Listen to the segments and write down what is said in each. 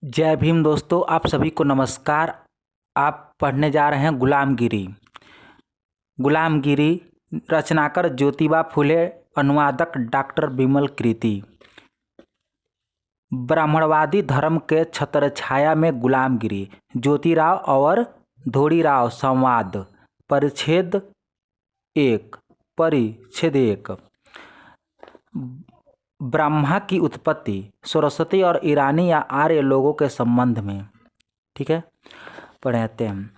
जय भीम दोस्तों, आप सभी को नमस्कार। आप पढ़ने जा रहे हैं गुलामगिरी। गुलामगिरी रचनाकार ज्योतिबा फुले, अनुवादक डॉक्टर विमल कृति। ब्राह्मणवादी धर्म के छत्रछाया में गुलामगिरी, ज्योतिराव और धोड़ीराव संवाद। परिच्छेद एक। ब्रह्मा की उत्पत्ति सरस्वती और ईरानी या आर्य लोगों के संबंध में। ठीक है, पढ़ते हैं।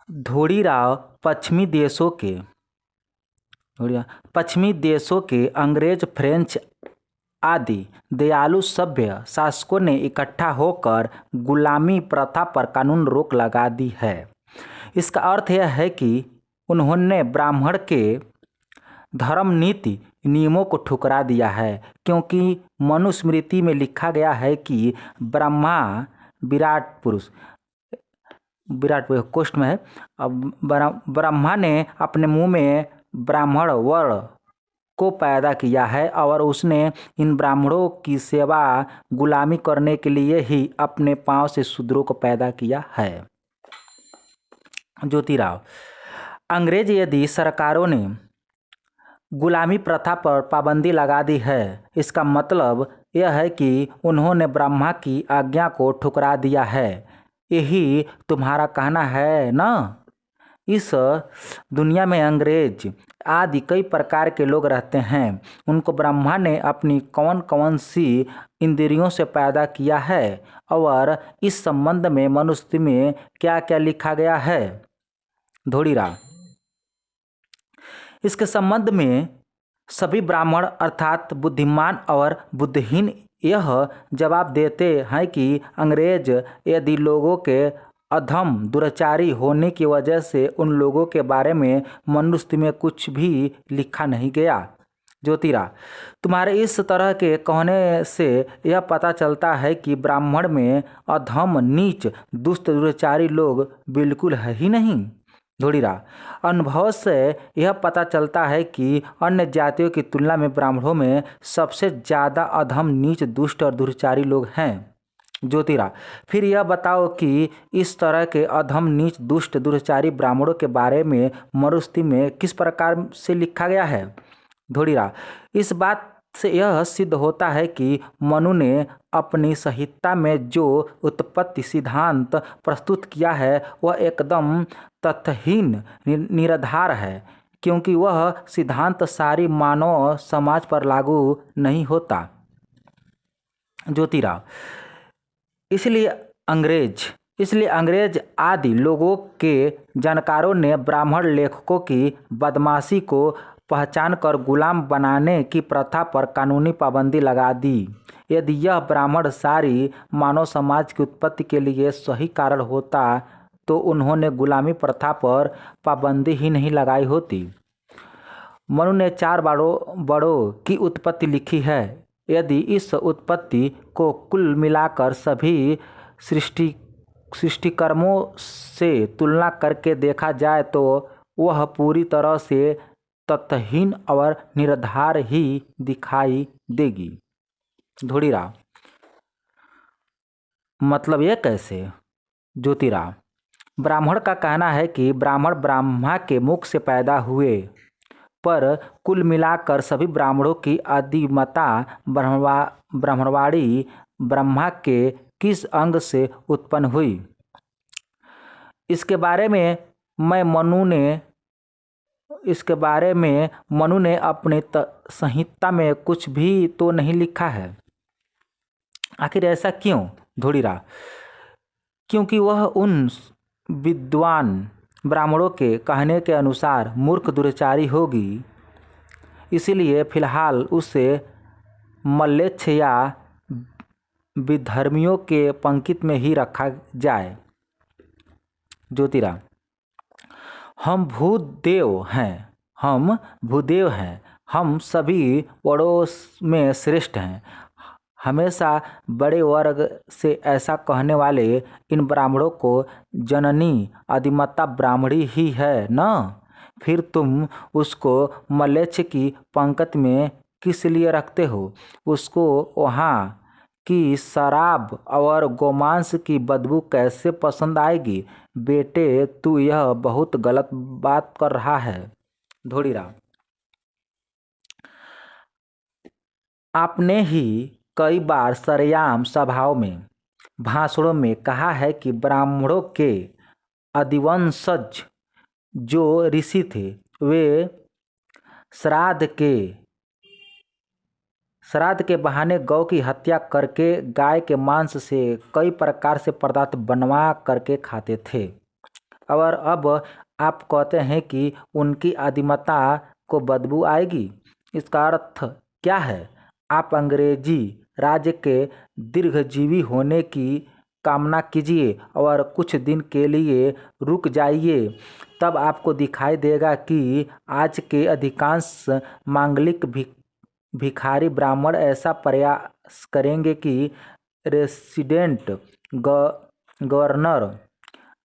धोड़ीराव पश्चिमी देशों के अंग्रेज, फ्रेंच आदि दयालु सभ्य शासकों ने इकट्ठा होकर गुलामी प्रथा पर कानून रोक लगा दी है। इसका अर्थ यह है कि उन्होंने ब्राह्मण के धर्म नीति नियमों को ठुकरा दिया है, क्योंकि मनुस्मृति में लिखा गया है कि ब्रह्मा विराट पुरुष कोष्ठ में है। अब ब्रह्मा ने अपने मुंह में ब्राह्मण वर्ण को पैदा किया है और उसने इन ब्राह्मणों की सेवा गुलामी करने के लिए ही अपने पांव से शूद्रों को पैदा किया है। ज्योतिराव, अंग्रेज यदि सरकारों ने गुलामी प्रथा पर पाबंदी लगा दी है, इसका मतलब यह है कि उन्होंने ब्रह्मा की आज्ञा को ठुकरा दिया है। यही तुम्हारा कहना है ना? इस दुनिया में अंग्रेज आदि कई प्रकार के लोग रहते हैं। उनको ब्रह्मा ने अपनी कौन कौन सी इंद्रियों से पैदा किया है और इस संबंध में मनुस्मृति में क्या क्या लिखा गया है? धोड़ीराव, इसके संबंध में सभी ब्राह्मण अर्थात बुद्धिमान और बुद्धिहीन यह जवाब देते हैं कि अंग्रेज यदि लोगों के अधम दुराचारी होने की वजह से उन लोगों के बारे में मनुस्मृति में कुछ भी लिखा नहीं गया। ज्योतिराव, तुम्हारे इस तरह के कहने से यह पता चलता है कि ब्राह्मण में अधम, नीच, दुष्ट, दुराचारी लोग बिल्कुल है ही नहीं। धोड़ीराव, अनुभव से यह पता चलता है कि अन्य जातियों की तुलना में ब्राह्मणों में सबसे ज़्यादा अधम, नीच, दुष्ट और दुराचारी लोग हैं। ज्योतिराव, फिर यह बताओ कि इस तरह के अधम, नीच, दुष्ट, दुराचारी ब्राह्मणों के बारे में मनुस्मृति में किस प्रकार से लिखा गया है? धोड़ीराव, इस बात से यह सिद्ध होता है कि मनु ने अपनी संहिता में जो उत्पत्ति सिद्धांत प्रस्तुत किया है वह एकदम तथ्यहीन, निराधार है, क्योंकि वह सिद्धांत सारी मानव समाज पर लागू नहीं होता। ज्योतिराव, इसलिए अंग्रेज आदि लोगों के जानकारों ने ब्राह्मण लेखकों की बदमाशी को पहचान कर गुलाम बनाने की प्रथा पर कानूनी पाबंदी लगा दी। यदि यह ब्राह्मण सारी मानव समाज की उत्पत्ति के लिए सही कारण होता तो उन्होंने गुलामी प्रथा पर पाबंदी ही नहीं लगाई होती। मनु ने 4 बड़ों की उत्पत्ति लिखी है। यदि इस उत्पत्ति को कुल मिलाकर सभी सृष्टिकर्मों से तुलना करके देखा जाए तो वह पूरी तरह से तथ्यहीन और निराधार ही दिखाई देगी। धोड़ीराव, मतलब ये कैसे? ज्योतिराव, ब्राह्मण का कहना है कि ब्राह्मण ब्रह्मा के मुख से पैदा हुए, पर कुल मिलाकर सभी ब्राह्मणों की आदिमता ब्राह्मणवाड़ी ब्रह्मा के किस अंग से उत्पन्न हुई? इसके बारे में मनु ने अपनी संहिता में कुछ भी तो नहीं लिखा है। आखिर ऐसा क्यों? धोड़ीराव, क्योंकि वह उन विद्वान ब्राह्मणों के कहने के अनुसार मूर्ख, दुराचारी होगी, इसीलिए फिलहाल उसे म्लेच्छ या विधर्मियों के पंक्ति में ही रखा जाए। ज्योतिराव, हम भूदेव हैं, हम सभी वर्णों में श्रेष्ठ हैं। हमेशा बड़े वर्ग से ऐसा कहने वाले इन ब्राह्मणों को जननी आदिमाता ब्राह्मणी ही है न? फिर तुम उसको म्लेच्छ की पंक्ति में किस लिए रखते हो? उसको वहाँ की शराब और गोमांस की बदबू कैसे पसंद आएगी? बेटे, तू यह बहुत गलत बात कर रहा है। धोड़ीराम, आपने ही कई बार सरेआम सभाओं में, भाषणों में कहा है कि ब्राह्मणों के अधिवंशज जो ऋषि थे वे श्राद्ध के श्राद्ध के बहाने गौ की हत्या करके गाय के मांस से कई प्रकार से पदार्थ बनवा करके खाते थे। और अब आप कहते हैं कि उनकी आदिमता को बदबू आएगी। इसका अर्थ क्या है? आप अंग्रेजी राज्य के दीर्घजीवी होने की कामना कीजिए और कुछ दिन के लिए रुक जाइए। तब आपको दिखाई देगा कि आज के अधिकांश मांगलिक भिखारी ब्राह्मण ऐसा प्रयास करेंगे कि रेसिडेंट गवर्नर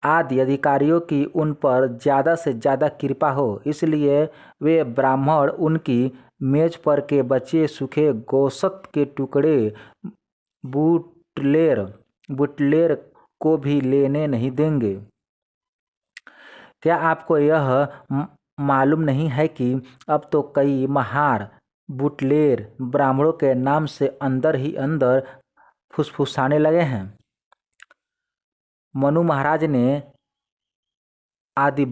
आदि अधिकारियों की उन पर ज़्यादा से ज़्यादा कृपा हो, इसलिए वे ब्राह्मण उनकी मेज पर के बचे सूखे गोश्त के टुकड़े बुटलेर को भी लेने नहीं देंगे। क्या आपको यह मालूम नहीं है कि अब तो कई महार बुटलेर ब्राह्मणों के नाम से अंदर ही अंदर फुसफुसाने लगे हैं? मनु महाराज ने आदि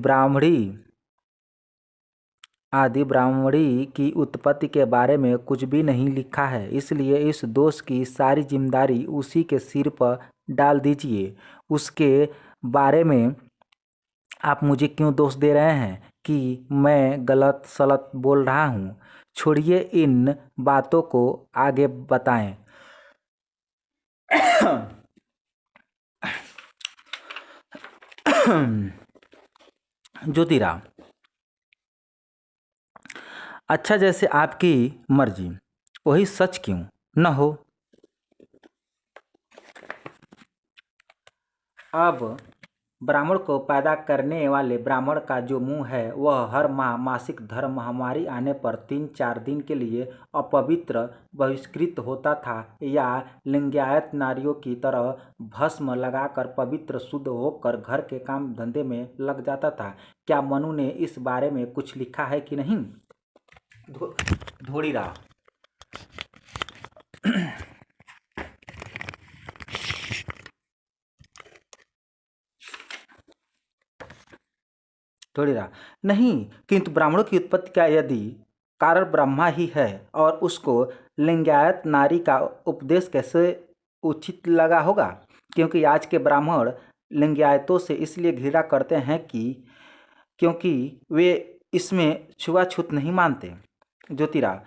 ब्राह्मणी की उत्पत्ति के बारे में कुछ भी नहीं लिखा है, इसलिए इस दोष की सारी जिम्मेदारी उसी के सिर पर डाल दीजिए। उसके बारे में आप मुझे क्यों दोष दे रहे हैं कि मैं गलत सलत बोल रहा हूँ? छोड़िए इन बातों को, आगे बताएं। ज्योतिराव, अच्छा, जैसे आपकी मर्जी, वही सच क्यों न हो? अब ब्राह्मण को पैदा करने वाले ब्राह्मण का जो मुंह है वह हर माह मासिक धर्म महामारी आने पर 3-4 दिन के लिए अपवित्र बहिष्कृत होता था या लिंगायत नारियों की तरह भस्म लगाकर पवित्र शुद्ध होकर घर के काम धंधे में लग जाता था। क्या मनु ने इस बारे में कुछ लिखा है कि नहीं? धोड़ीराम, नहीं, किंतु ब्राह्मणों की उत्पत्ति का यदि कारण ब्रह्मा ही है और उसको लिंगायत नारी का उपदेश कैसे उचित लगा होगा? क्योंकि आज के ब्राह्मण लिंगायतों से इसलिए घृणा करते हैं कि क्योंकि वे इसमें छुआछूत नहीं मानते। ज्योतिराव,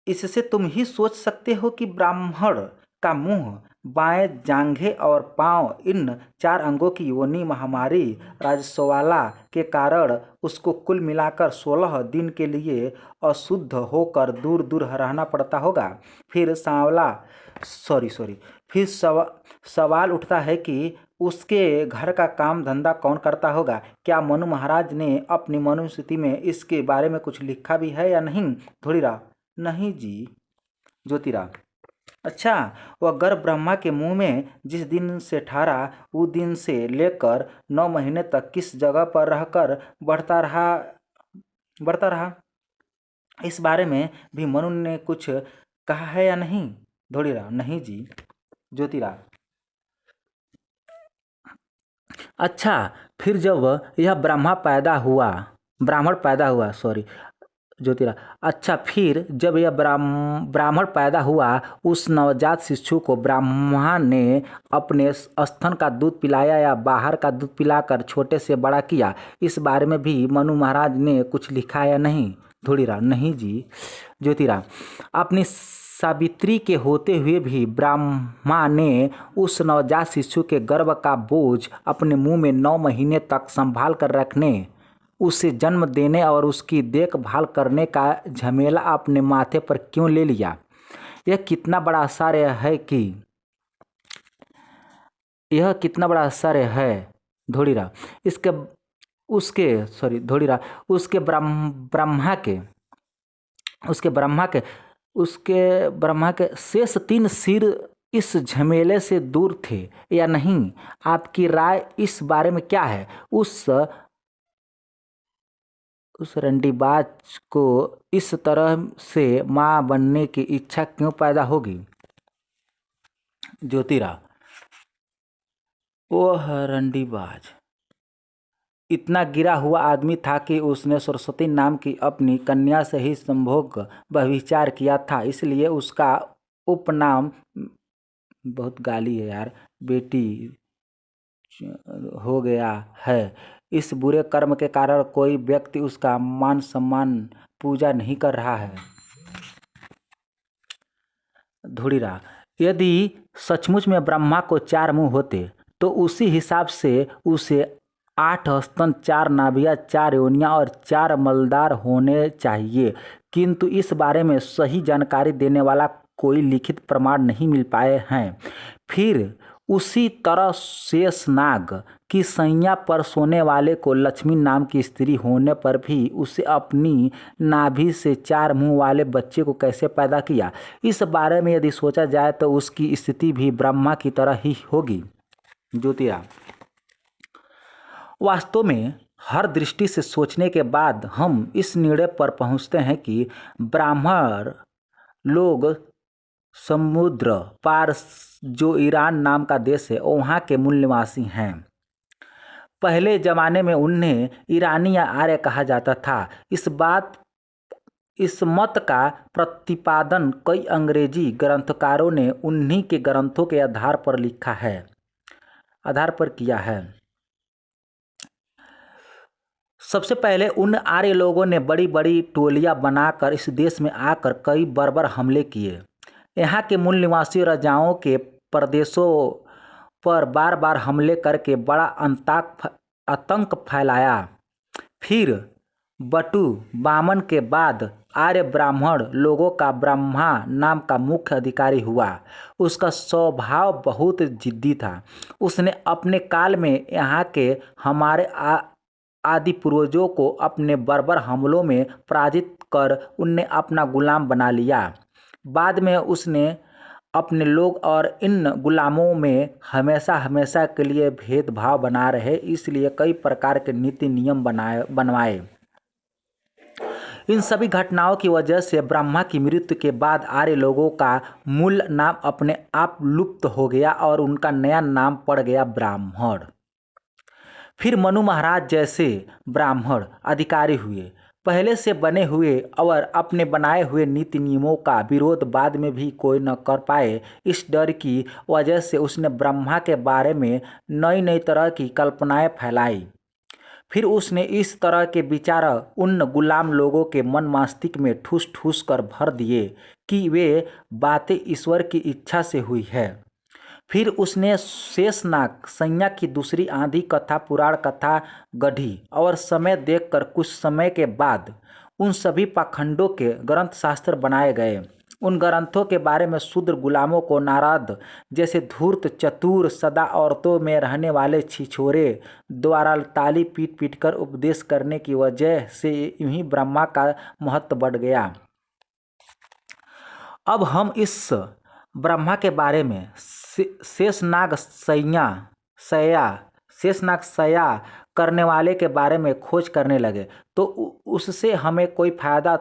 इससे तुम ही सोच सकते हो कि ब्राह्मण का मुंह, बाएं जांघें और पांव, इन 4 अंगों की योनि महामारी राजस्वाला के कारण उसको कुल मिलाकर 16 दिन के लिए अशुद्ध होकर दूर दूर रहना पड़ता होगा। फिर सवाल उठता है कि उसके घर का काम धंधा कौन करता होगा? क्या मनु महाराज ने अपनी मनुस्मृति में इसके बारे में कुछ लिखा भी है या नहीं? धोड़ीराम, नहीं जी। ज्योतिराव, अच्छा, वह गर्भ ब्रह्मा के मुंह में जिस दिन से ठहरा उस दिन से लेकर 9 महीने तक किस जगह पर रहकर बढ़ता रहा, इस बारे में भी मनु ने कुछ कहा है या नहीं? धोड़ीराम, नहीं जी। ज्योतिराव, अच्छा, फिर जब यह ब्राह्मण पैदा हुआ, ज्योतिराव, अच्छा, फिर जब यह ब्राह्मण पैदा हुआ, उस नवजात शिशु को ब्राह्मण ने अपने स्तन का दूध पिलाया या बाहर का दूध पिलाकर छोटे से बड़ा किया, इस बारे में भी मनु महाराज ने कुछ लिखा या नहीं? धोड़ीराम, नहीं जी। ज्योतिराव, अपनी सावित्री के होते हुए भी ब्रह्मा ने उस नवजात शिशु के गर्भ का बोझ अपने मुंह में 9 महीने तक संभाल कर रखने, उसे जन्म देने और उसकी देखभाल करने का झमेला अपने माथे पर क्यों ले लिया? यह कितना बड़ा आश्चर्य है धोड़ीराम। उसके ब्रह्मा के उसके ब्रह्मा के शेष 3 सिर इस झमेले से दूर थे या नहीं? आपकी राय इस बारे में क्या है? उस रंडीबाज को इस तरह से मां बनने की इच्छा क्यों पैदा होगी? ज्योतिराव, वह रंडीबाज इतना गिरा हुआ आदमी था कि उसने सरस्वती नाम की अपनी कन्या से ही संभोग व्यभिचार किया था, इसलिए उसका उपनाम, बहुत गाली है यार, बेटी हो गया है। इस बुरे कर्म के कारण कोई व्यक्ति उसका मान सम्मान पूजा नहीं कर रहा है। धूड़ीराव, यदि सचमुच में ब्रह्मा को 4 मुंह होते तो उसी हिसाब से उसे 8 स्तन, 4 नाभियाँ, 4 योनियाँ और 4 मलदार होने चाहिए, किंतु इस बारे में सही जानकारी देने वाला कोई लिखित प्रमाण नहीं मिल पाए हैं। फिर उसी तरह शेषनाग की सैया पर सोने वाले को लक्ष्मी नाम की स्त्री होने पर भी उसे अपनी नाभि से 4 मुंह वाले बच्चे को कैसे पैदा किया? इस बारे में यदि सोचा जाए तो उसकी स्थिति भी ब्रह्मा की तरह ही होगी। ज्योतिराव, वास्तव में हर दृष्टि से सोचने के बाद हम इस निर्णय पर पहुंचते हैं कि ब्राह्मण लोग समुद्र पार जो ईरान नाम का देश है वहाँ के मूल निवासी हैं। पहले जमाने में उन्हें ईरानी या आर्य कहा जाता था। इस मत का प्रतिपादन कई अंग्रेजी ग्रंथकारों ने उन्हीं के ग्रंथों के आधार पर किया है। सबसे पहले उन आर्य लोगों ने बड़ी बड़ी टोलियां बनाकर इस देश में आकर कई बर्बर हमले किए। यहाँ के मूल निवासी राजाओं के प्रदेशों पर बार बार हमले करके बड़ा आतंक फैलाया। फिर बटु वामन के बाद आर्य ब्राह्मण लोगों का ब्रह्मा नाम का मुख्य अधिकारी हुआ। उसका स्वभाव बहुत जिद्दी था। उसने अपने काल में यहाँ के हमारे आदि पूर्वजों को अपने बर्बर हमलों में पराजित कर उन्हें अपना गुलाम बना लिया। बाद में उसने अपने लोग और इन गुलामों में हमेशा के लिए भेदभाव बना रहे, इसलिए कई प्रकार के नीति नियम बनवाए। इन सभी घटनाओं की वजह से ब्रह्मा की मृत्यु के बाद आर्य लोगों का मूल नाम अपने आप लुप्त हो गया और उनका नया नाम पड़ गया ब्राह्मण। फिर मनु महाराज जैसे ब्राह्मण अधिकारी हुए। पहले से बने हुए और अपने बनाए हुए नीति नियमों का विरोध बाद में भी कोई न कर पाए, इस डर की वजह से उसने ब्रह्मा के बारे में नई नई तरह की कल्पनाएं फैलाई। फिर उसने इस तरह के विचार उन गुलाम लोगों के मन मस्तिष्क में ठूस ठूस कर भर दिए कि वे बातें ईश्वर की इच्छा से हुई है। फिर उसने शेषनाग सैया की दूसरी आंधी कथा पुराण कथा गढ़ी और समय देखकर कुछ समय के बाद उन सभी पाखंडों के ग्रंथ शास्त्र बनाए गए। उन ग्रंथों के बारे में शूद्र गुलामों को नारद जैसे धूर्त चतुर सदा औरतों में रहने वाले छिछोरे द्वारा ताली पीट पीट कर उपदेश करने की वजह से यूं ही ब्रह्मा का महत्व बढ़ गया। अब हम इस ब्रह्मा के बारे में शेषनाग सया करने वाले के बारे में खोज करने लगे तो उससे हमें कोई फायदा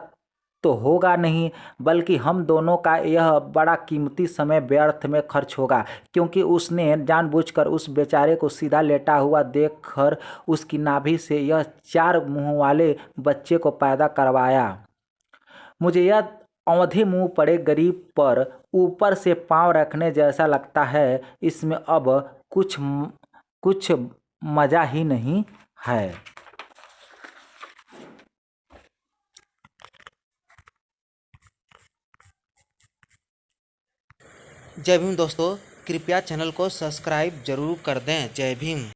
तो होगा नहीं, बल्कि हम दोनों का यह बड़ा कीमती समय व्यर्थ में खर्च होगा, क्योंकि उसने जानबूझकर उस बेचारे को सीधा लेटा हुआ देखकर उसकी नाभि से यह 4 मुंह वाले बच्चे को पैदा करवाया। मुझे यह औंधे मुंह पड़े गरीब पर ऊपर से पांव रखने जैसा लगता है। इसमें अब कुछ मजा ही नहीं है। जय भीम दोस्तों, कृपया चैनल को सब्सक्राइब जरूर कर दें। जय भीम।